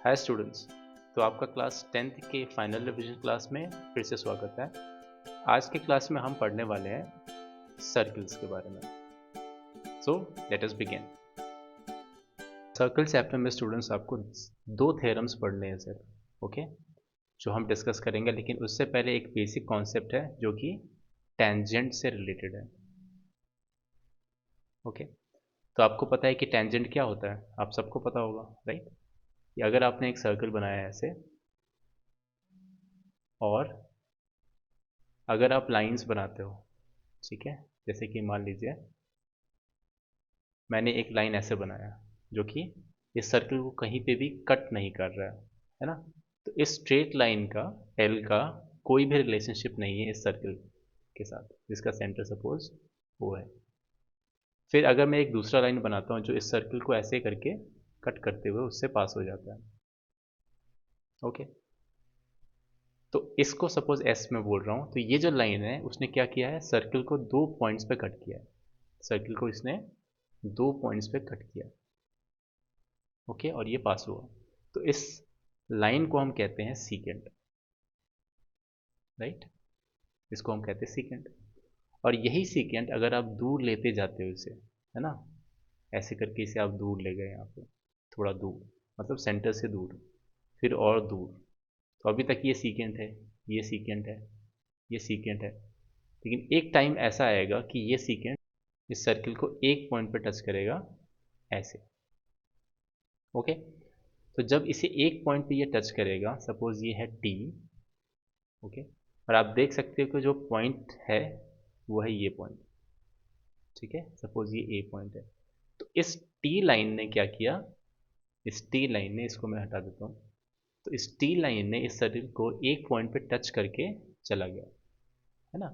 Hi students. तो आपका class 10th के फाइनल रिवीजन क्लास में फिर से स्वागत है। आज के क्लास में हम पढ़ने वाले हैं सर्कल्स के बारे में। So let us begin. Circle chapter में स्टूडेंट्स आपको दो थ्योरम्स पढ़ने हैं सर, ओके, जो हम डिस्कस करेंगे। लेकिन उससे पहले एक बेसिक कॉन्सेप्ट है जो कि टेंजेंट से रिलेटेड है, ओके। तो आपको पता है कि टेंजेंट क्या होता है, आप सबको पता होगा, राइट। कि अगर आपने एक सर्कल बनाया है ऐसे, और अगर आप लाइंस बनाते हो, ठीक है, जैसे कि मान लीजिए मैंने एक लाइन ऐसे बनाया जो कि इस सर्कल को कहीं पे भी कट नहीं कर रहा है ना। तो इस स्ट्रेट लाइन का, एल का, कोई भी रिलेशनशिप नहीं है इस सर्कल के साथ जिसका सेंटर सपोज वो है। फिर अगर मैं एक दूसरा लाइन बनाता हूँ जो इस सर्कल को ऐसे करके कट करते हुए उससे पास हो जाता है, ओके। तो इसको सपोज एस में बोल रहा हूँ, तो ये जो लाइन है उसने क्या किया है, सर्कल को दो पॉइंट्स पे कट किया है। सर्कल को इसने दो पॉइंट्स पे कट किया, ओके, और ये पास हुआ। तो इस लाइन को हम कहते हैं सीकेंट, राइट। इसको हम कहते हैं सीकेंट। और यही सीकेंट अगर आप दूर लेते जाते हो इसे, है ना, ऐसे करके इसे आप दूर ले गए यहाँ पे, थोड़ा दूर, मतलब सेंटर से दूर, फिर और दूर। तो अभी तक ये सीकेंट है, ये सीकेंट है, ये सीकेंट है। लेकिन एक टाइम ऐसा आएगा कि ये सीकेंट इस सर्किल को एक पॉइंट पे टच करेगा, ऐसे, ओके। तो जब इसे एक पॉइंट पे ये टच करेगा, सपोज ये है टी, ओके, और आप देख सकते हो कि जो पॉइंट है वो है ये पॉइंट, ठीक है। सपोज ये ए पॉइंट है। तो इस टी लाइन ने क्या किया, इस टी लाइन ने, इसको मैं हटा देता हूँ, तो इस टी लाइन ने इस सर्किल को एक पॉइंट पे टच करके चला गया, है ना।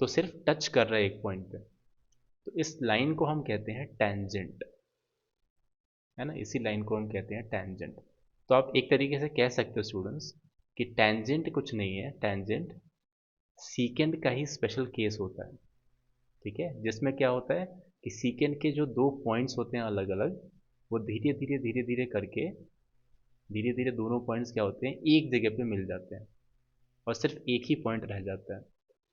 तो सिर्फ टच कर रहा है एक पॉइंट पे। तो इस लाइन को हम कहते हैं टेंजेंट, है ना। इसी लाइन को हम कहते हैं टेंजेंट। तो आप एक तरीके से कह सकते हो स्टूडेंट्स कि टेंजेंट कुछ नहीं है, टेंजेंट सीकेंट का ही स्पेशल केस होता है, ठीक है। जिसमें क्या होता है कि सीकेंट के जो दो पॉइंट्स होते हैं अलग अलग, वो धीरे धीरे धीरे धीरे करके, धीरे धीरे दोनों पॉइंट्स क्या होते हैं, एक जगह पे मिल जाते हैं और सिर्फ एक ही पॉइंट रह जाता है।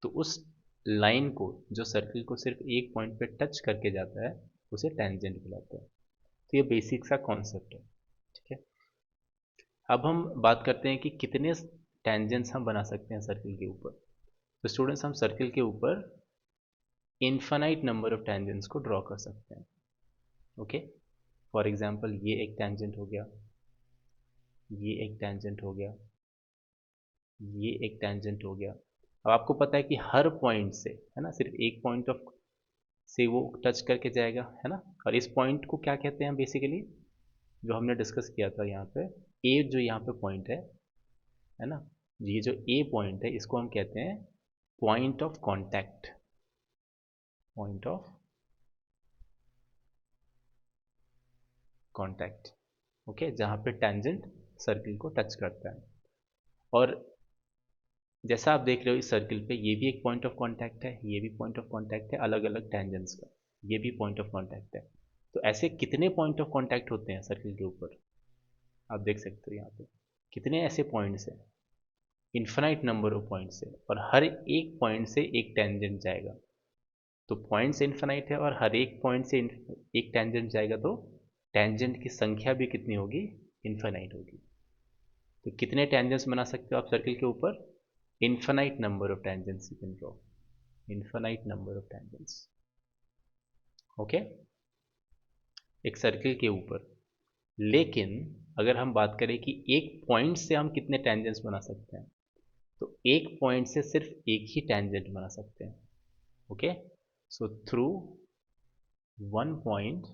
तो उस लाइन को, जो सर्किल को सिर्फ एक पॉइंट पे टच करके जाता है, उसे टेंजेंट बुलाते हैं। तो ये बेसिक सा कॉन्सेप्ट है, ठीक है। अब हम बात करते हैं कि कितने टेंजेंट्स हम बना सकते हैं सर्किल के ऊपर। तो स्टूडेंट्स, हम सर्किल के ऊपर इनफाइनाइट नंबर ऑफ टेंजेंट्स को ड्रॉ कर सकते हैं, ओके। फॉर एग्जांपल ये एक टेंजेंट हो गया, ये एक टेंजेंट हो गया, ये एक टेंजेंट हो गया। अब आपको पता है कि हर पॉइंट से, है ना, सिर्फ एक पॉइंट ऑफ से वो टच करके जाएगा, है ना। और इस पॉइंट को क्या कहते हैं बेसिकली, जो हमने डिस्कस किया था यहाँ पे, ए जो यहाँ पे पॉइंट है ना, ये जो ए पॉइंट है इसको हम कहते हैं point of contact, point of contact, okay, जहाँ पे टेंजेंट सर्किल को टच करता है। और जैसा आप देख रहे हो इस सर्किल पे, ये भी एक पॉइंट ऑफ कांटेक्ट है, ये भी पॉइंट ऑफ कांटेक्ट है, अलग अलग टेंजेंट्स का, ये भी पॉइंट ऑफ कांटेक्ट है। तो ऐसे कितने पॉइंट ऑफ कांटेक्ट होते हैं सर्किल के ऊपर, आप देख सकते हो यहाँ पे कितने ऐसे पॉइंट्स हैं, इन्फिनाइट नंबर ऑफ पॉइंट्स है, और हर एक पॉइंट से एक टेंजेंट जाएगा। तो पॉइंट्स इन्फिनाइट है और हर एक पॉइंट से एक टेंजेंट जाएगा, तो टेंजेंट की संख्या भी कितनी होगी, इन्फिनाइट होगी। तो कितने टेंजेंट्स बना सकते हो आप सर्किल के ऊपर, infinite number of tangents you can draw, infinite number of tangents, okay, एक सर्किल के ऊपर। लेकिन अगर हम बात करें कि एक पॉइंट से हम कितने टेंजेंट्स बना सकते हैं, तो एक पॉइंट से सिर्फ एक ही टेंजेंट बना सकते हैं, okay. So through one point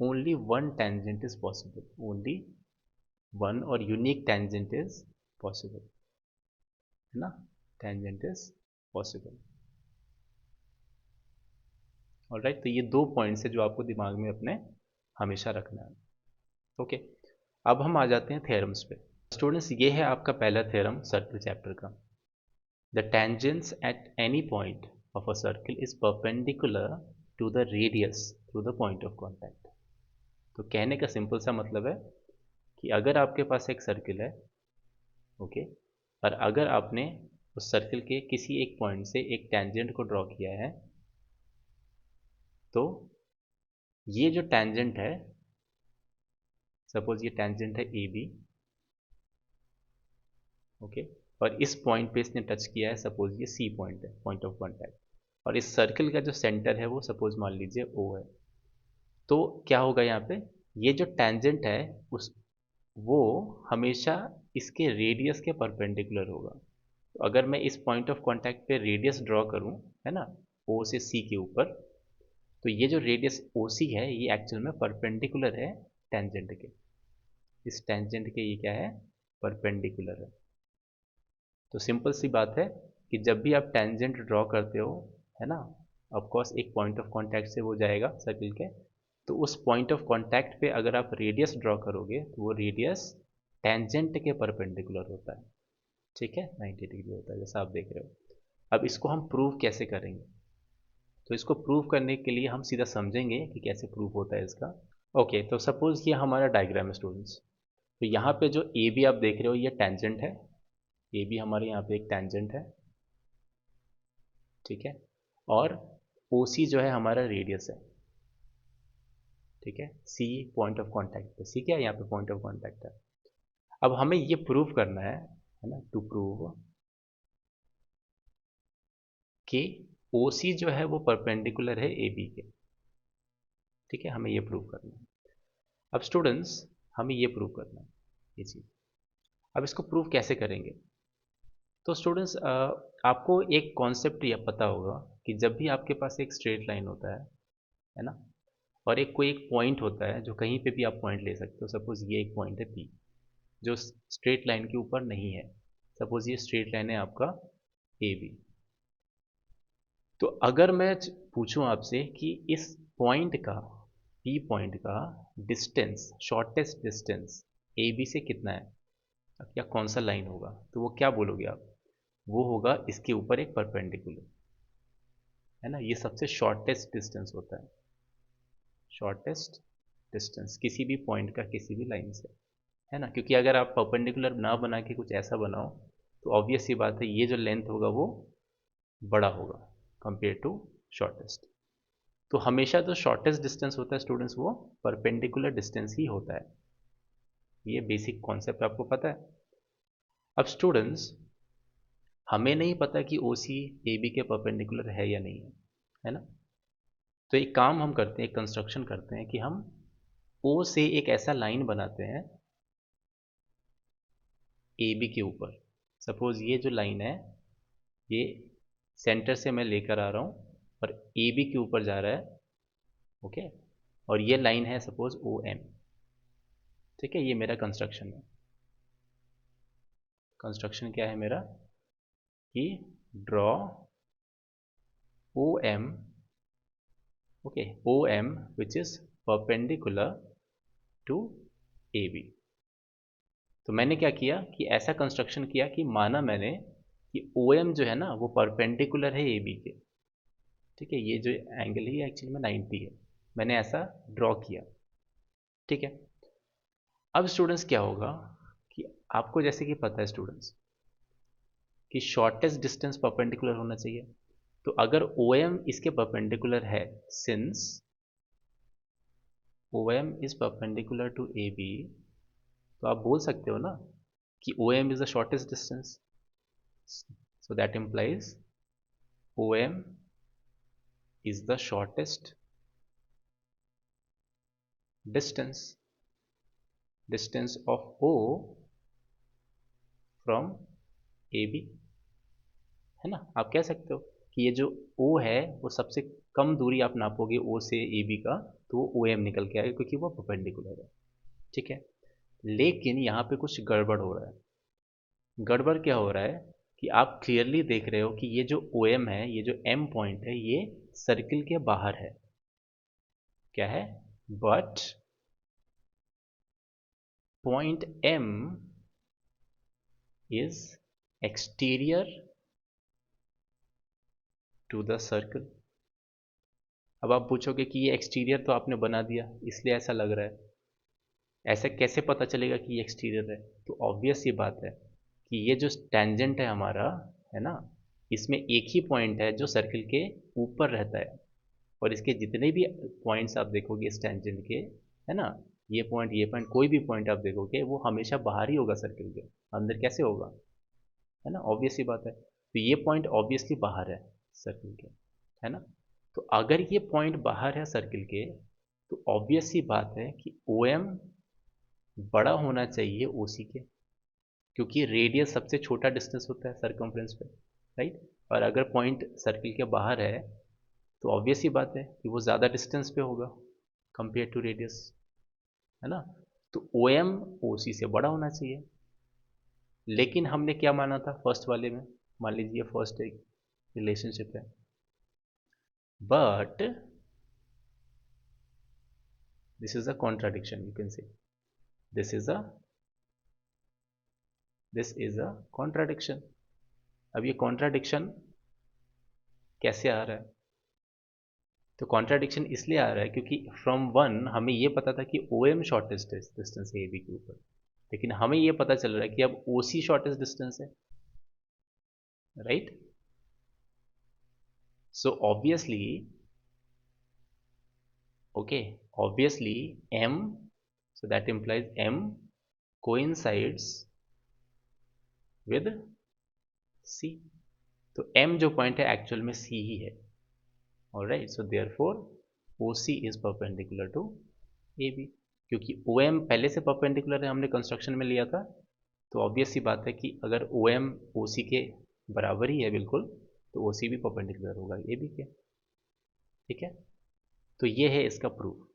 only one tangent is possible, only one और यूनिक tangent is possible, है ना, tangent is possible, ऑलराइट। तो ये दो पॉइंट्स है जो आपको दिमाग में अपने हमेशा रखना है, ओके। अब हम आ जाते हैं थ्योरम्स पे। स्टूडेंट्स, ये है आपका पहला थ्योरम सर्किल चैप्टर का। The tangents at any point of a circle is perpendicular to the radius through the point of contact. तो कहने का सिंपल सा मतलब है कि अगर आपके पास एक सर्किल है, ओके, और अगर आपने उस सर्किल के किसी एक पॉइंट से एक टेंजेंट को ड्रॉ किया है, तो ये जो टेंजेंट है, सपोज ये टेंजेंट है ए बी, ओके, और इस पॉइंट पे इसने टच किया है, सपोज ये सी पॉइंट है, पॉइंट ऑफ कांटेक्ट, और इस सर्किल का जो सेंटर है वो सपोज मान लीजिए ओ है। तो क्या होगा यहाँ पे, ये जो टेंजेंट है उस वो हमेशा इसके रेडियस के परपेंडिकुलर होगा। तो अगर मैं इस पॉइंट ऑफ कांटेक्ट पे रेडियस ड्रॉ करूँ, है ना, ओ से सी के ऊपर, तो ये जो रेडियस ओ सी है ये एक्चुअल में परपेंडिकुलर है टेंजेंट के, इस टेंजेंट के ये क्या है, परपेंडिकुलर है। तो सिंपल सी बात है कि जब भी आप टेंजेंट ड्रॉ करते हो, है ना, ऑफ कोर्स एक पॉइंट ऑफ कांटेक्ट से वो जाएगा सर्किल के, तो उस पॉइंट ऑफ कांटेक्ट पे अगर आप रेडियस ड्रॉ करोगे तो वो रेडियस टेंजेंट के परपेंडिकुलर होता है, ठीक है, 90 डिग्री होता है जैसा आप देख रहे हो। अब इसको हम प्रूव कैसे करेंगे, तो इसको प्रूव करने के लिए हम सीधा समझेंगे कि कैसे प्रूव होता है इसका। ओके, तो सपोज ये हमारा डायग्राम है स्टूडेंट्स। तो यहाँ पे जो ए बी आप देख रहे हो ये टेंजेंट है, ए बी हमारे यहाँ पे एक टेंजेंट है, ठीक है, और ओ सी जो है हमारा रेडियस है, ठीक है, सी पॉइंट ऑफ कांटेक्ट है, सी क्या है यहाँ पे, पॉइंट ऑफ कांटेक्ट है। अब हमें ये प्रूव करना है ना, टू प्रूव कि ओ सी जो है वो परपेंडिकुलर है ए बी के, ठीक है, हमें ये प्रूव करना है। अब स्टूडेंट्स हमें ये प्रूव करना है ये चीज़। अब इसको प्रूव कैसे करेंगे, तो स्टूडेंट्स आपको एक कॉन्सेप्ट यह पता होगा कि जब भी आपके पास एक स्ट्रेट लाइन होता है ना, और एक कोई एक पॉइंट होता है जो कहीं पे भी आप पॉइंट ले सकते हो, सपोज ये एक पॉइंट है पी जो स्ट्रेट लाइन के ऊपर नहीं है, सपोज ये स्ट्रेट लाइन है आपका ए बी। तो अगर मैं पूछूं आपसे कि इस पॉइंट का, पी पॉइंट का distance, shortest distance A B से कितना है, या कौन सा लाइन होगा, तो वो क्या बोलोगे आप, वो होगा इसके ऊपर एक परपेंडिकुलर, है ना, ये सबसे शॉर्टेस्ट डिस्टेंस होता है, शॉर्टेस्ट डिस्टेंस किसी भी पॉइंट का किसी भी लाइन से, है ना, क्योंकि अगर आप परपेंडिकुलर ना बना के कुछ ऐसा बनाओ तो ऑब्वियस सी बात है ये जो लेंथ होगा वो बड़ा होगा कंपेयर टू शॉर्टेस्ट। तो हमेशा जो शॉर्टेस्ट डिस्टेंस होता है स्टूडेंट्स वो परपेंडिकुलर डिस्टेंस ही होता है, ये बेसिक कॉन्सेप्ट आपको पता है। अब स्टूडेंट्स हमें नहीं पता कि ओ सी ए बी के परपेंडिकुलर है या नहीं है ना, तो एक काम हम करते हैं, एक कंस्ट्रक्शन करते हैं कि हम ओ से एक ऐसा लाइन बनाते हैं ए बी के ऊपर। सपोज ये जो लाइन है ये सेंटर से मैं लेकर आ रहा हूँ और ए बी के ऊपर जा रहा है, ओके, और ये लाइन है सपोज ओ एम, ठीक है, ये मेरा कंस्ट्रक्शन है। कंस्ट्रक्शन क्या है मेरा कि draw O M, okay, O M which is perpendicular to A B. तो मैंने क्या किया कि ऐसा कंस्ट्रक्शन किया कि माना मैंने कि ओ एम जो है ना वो परपेंडिकुलर है ए बी के, ठीक है, ये जो एंगल है एक्चुअली में 90 है, मैंने ऐसा ड्रॉ किया, ठीक है। अब स्टूडेंट्स क्या होगा कि आपको जैसे कि पता है स्टूडेंट्स कि शॉर्टेस्ट डिस्टेंस परपेंडिकुलर होना चाहिए, तो अगर ओ एम इसके परपेंडिकुलर है, since O M is perpendicular to A B, तो आप बोल सकते हो ना कि O M is the shortest distance, so that implies O M is the shortest distance of O from AB, है ना, आप कह सकते हो कि ये जो O है वो सबसे कम दूरी आप नापोगे O से AB का, तो वो OM निकल के आएगा क्योंकि वो परपेंडिकुलर है, ठीक है। लेकिन यहाँ पे कुछ गड़बड़ हो रहा है। गड़बड़ क्या हो रहा है कि आप क्लियरली देख रहे हो कि ये जो OM है, ये जो M पॉइंट है, ये सर्किल के बाहर है, क्या है, but point M is exterior to the circle। अब आप पूछोगे कि ये एक्सटीरियर तो आपने बना दिया इसलिए ऐसा लग रहा है, ऐसा कैसे पता चलेगा कि ये एक्सटीरियर है? तो ऑब्वियस सी बात है कि ये जो टेंजेंट है हमारा, है ना, इसमें एक ही पॉइंट है जो सर्किल के ऊपर रहता है, और इसके जितने भी पॉइंट्स आप देखोगे इस टेंजेंट के, है ना, ये पॉइंट, कोई भी पॉइंट आप देखोगे वो हमेशा बाहर ही होगा सर्किल के, अंदर कैसे होगा? है ना, ऑब्वियस सी बात है। तो ये पॉइंट ऑब्वियसली बाहर है सर्किल के, है ना। तो अगर ये पॉइंट बाहर है सर्किल के, तो ऑब्वियस सी बात है कि ओ एम बड़ा होना चाहिए ओ सी के, क्योंकि रेडियस सबसे छोटा डिस्टेंस होता है सरकमफ्रेंस पे, राइट। और अगर पॉइंट सर्किल के बाहर है, तो ऑब्वियस सी बात है कि वो ज़्यादा डिस्टेंस पे होगा कंपेयर टू रेडियस, है ना। तो ओ एम ओ सी से बड़ा होना चाहिए। लेकिन हमने क्या माना था फर्स्ट वाले में? मान लीजिए फर्स्ट एक रिलेशनशिप है, but this is a contradiction, you can say this is a this is a contradiction. अब ये कॉन्ट्राडिक्शन कैसे आ रहा है? तो कॉन्ट्राडिक्शन इसलिए आ रहा है क्योंकि फ्रॉम वन हमें ये पता था कि ओ एम शॉर्टेस्ट डिस्टेंस है ए बी के ऊपर, लेकिन हमें ये पता चल रहा है कि अब ओ सी शॉर्टेस्ट डिस्टेंस है, right. So obviously, okay, obviously m, so that implies m coincides with c। तो m जो पॉइंट है एक्चुअल में c ही है, all right. So therefore OC is perpendicular to AB, क्योंकि OM पहले से परपेंडिकुलर है, हमने कंस्ट्रक्शन में लिया था। तो ऑब्वियस सी बात है कि अगर OM OC के बराबर ही है बिल्कुल, तो OC भी परपेंडिकुलर होगा AB के, ठीक है। तो ये है इसका प्रूफ,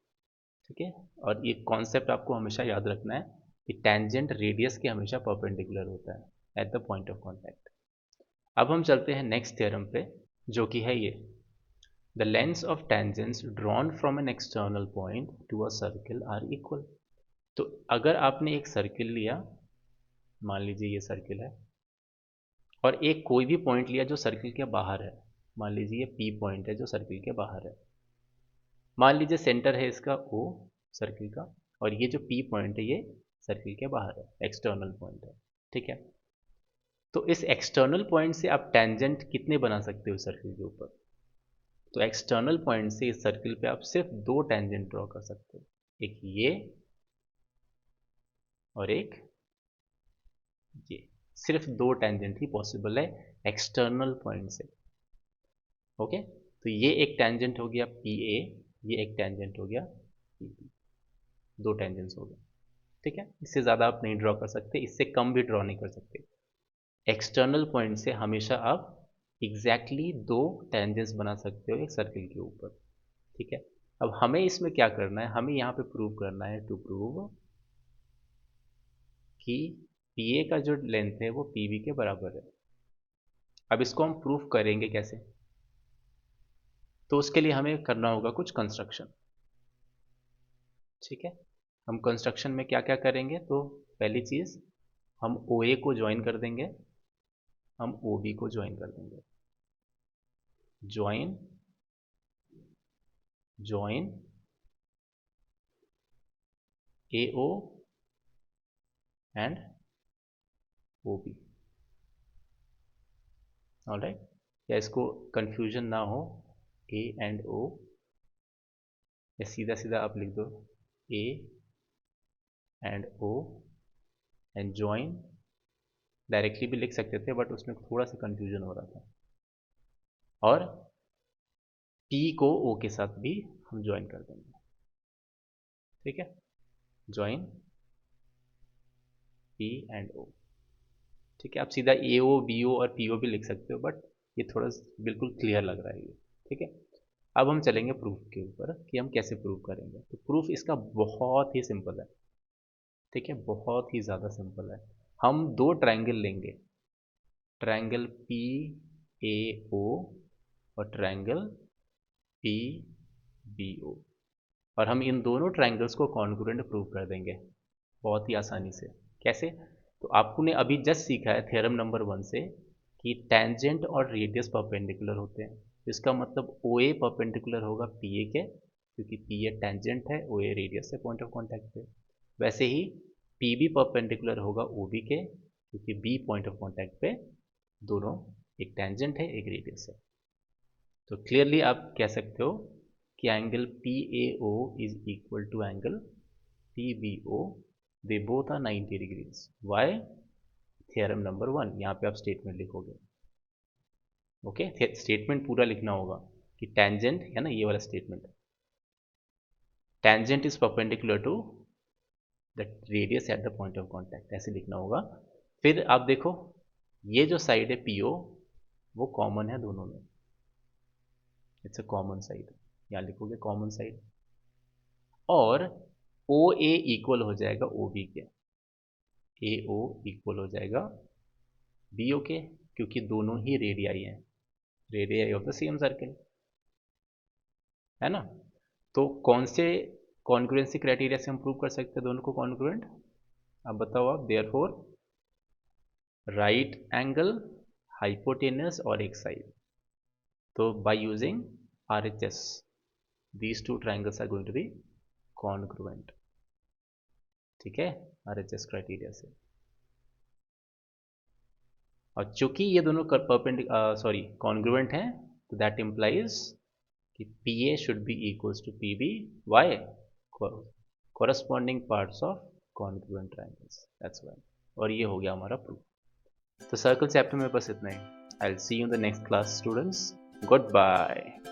ठीक है। और ये कॉन्सेप्ट आपको हमेशा याद रखना है कि टेंजेंट रेडियस के हमेशा परपेंडिकुलर होता है eight the point of contact. अब हम चलते हैं नेक्स्ट थ्योरम पे, जो कि है ये: the lengths of tangents drawn from an external point to a circle are equal. तो अगर आपने एक सर्किल लिया, मान लीजिए ये सर्किल है, और एक कोई भी पॉइंट लिया जो सर्किल के बाहर है, मान लीजिए ये पी पॉइंट है जो सर्किल के बाहर है, मान लीजिए सेंटर है इसका ओ सर्किल का, और ये जो पी पॉइंट है ये सर्किल के बाहर है, एक्सटर्नल पॉइंट है, ठीक है। तो इस एक्सटर्नल पॉइंट से आप टेंजेंट कितने बना सकते हो सर्किल के ऊपर? तो एक्सटर्नल पॉइंट से इस सर्किल पे आप सिर्फ दो टेंजेंट ड्रॉ कर सकते हो, एक ये और एक ये। सिर्फ दो टेंजेंट ही पॉसिबल है एक्सटर्नल पॉइंट से, ओके। तो ये एक टेंजेंट हो गया पी ए, ये एक टेंजेंट हो गया पी बी, दो टेंजेंट्स हो गए, ठीक है। इससे ज़्यादा आप नहीं ड्रॉ कर सकते, इससे कम भी ड्रॉ नहीं कर सकते। एक्सटर्नल पॉइंट से हमेशा आप एग्जैक्टली exactly दो टेंजेंट्स बना सकते हो एक सर्किल के ऊपर, ठीक है। अब हमें इसमें क्या करना है? हमें यहाँ पे प्रूव करना है, टू प्रूव कि पी ए का जो लेंथ है वो पी बी के बराबर है। अब इसको हम प्रूव करेंगे कैसे? तो उसके लिए हमें करना होगा कुछ कंस्ट्रक्शन, ठीक है। हम कंस्ट्रक्शन में क्या क्या करेंगे? तो पहली चीज़, हम ओ ए को ज्वाइन कर देंगे, हम ओ बी को ज्वाइन कर देंगे। Join join A O and O B, all right. या इसको कंफ्यूजन ना हो, ए एंड ओ, या सीधा सीधा आप लिख दो A and O and join. Directly भी लिख सकते थे बट उसमें थोड़ा सा कंफ्यूजन हो रहा था। और पी को ओ के साथ भी हम ज्वाइन कर देंगे, ठीक है। ज्वाइन पी एंड ओ, ठीक है। आप सीधा ए ओ बी ओ और पी ओ भी लिख सकते हो, बट ये थोड़ा बिल्कुल क्लियर लग रहा है ये, ठीक है। अब हम चलेंगे प्रूफ के ऊपर कि हम कैसे प्रूव करेंगे। तो प्रूफ इसका बहुत ही सिंपल है, ठीक है, बहुत ही ज़्यादा सिंपल है। हम दो ट्रायंगल लेंगे, ट्रायंगल पी ए ओ और ट्रायंगल पी बी ओ, और हम इन दोनों ट्रायंगल्स को कॉन्ग्रुएंट प्रूव कर देंगे बहुत ही आसानी से। कैसे? तो आपने अभी जस्ट सीखा है थ्योरम नंबर 1 से कि टेंजेंट और रेडियस परपेंडिकुलर होते हैं। इसका मतलब ओ ए परपेंडिकुलर होगा पी ए के, क्योंकि पी ए टेंजेंट है ओ ए रेडियस से पॉइंट ऑफ कॉन्टैक्ट पे। वैसे ही पी बी परपेंडिकुलर होगा ओ बी के, क्योंकि बी पॉइंट ऑफ कॉन्टैक्ट पे दोनों एक टेंजेंट है एक रेडियस है। तो क्लियरली आप कह सकते हो कि angle P A O is equal to angle P B O, they both are 90 degrees. Why? Theorem number 1। यहाँ पे आप स्टेटमेंट लिखोगे। ओके, स्टेटमेंट पूरा लिखना होगा कि टेंजेंट है ना, ये वाला statement, tangent is perpendicular to the radius at the point of contact, ऐसे लिखना होगा। फिर आप देखो ये जो साइड है पीओ वो कॉमन है दोनों में, इट्स अ कॉमन साइड, यहाँ लिखोगे कॉमन साइड। और ओ ए इक्वल हो जाएगा ओ बी के, ए ओ इक्वल हो जाएगा बी ओ के, क्योंकि दोनों ही रेडियाई हैं, radii of the same circle, है ना। तो कौन से कॉन्ग्रुएंसी क्राइटेरिया से हम प्रूव कर सकते हैं दोनों को कॉन्ग्रुएंट? अब बताओ आप। देयरफॉर राइट एंगल, हाइपोटेनस और एक साइड, तो by using RHS these two triangles are going to be congruent, ठीक है, RHS क्राइटेरिया से। और चूंकि ये दोनों सॉरी कॉन्ग्रुएंट हैं, तो दैट इम्प्लाइज कि PA should be equals to PB। Why? corresponding parts of congruent triangles, that's why। और ये हो गया हमारा प्रूफ। तो सर्कल चैप्टर में बस इतना ही। I will see you in the next class students, good bye.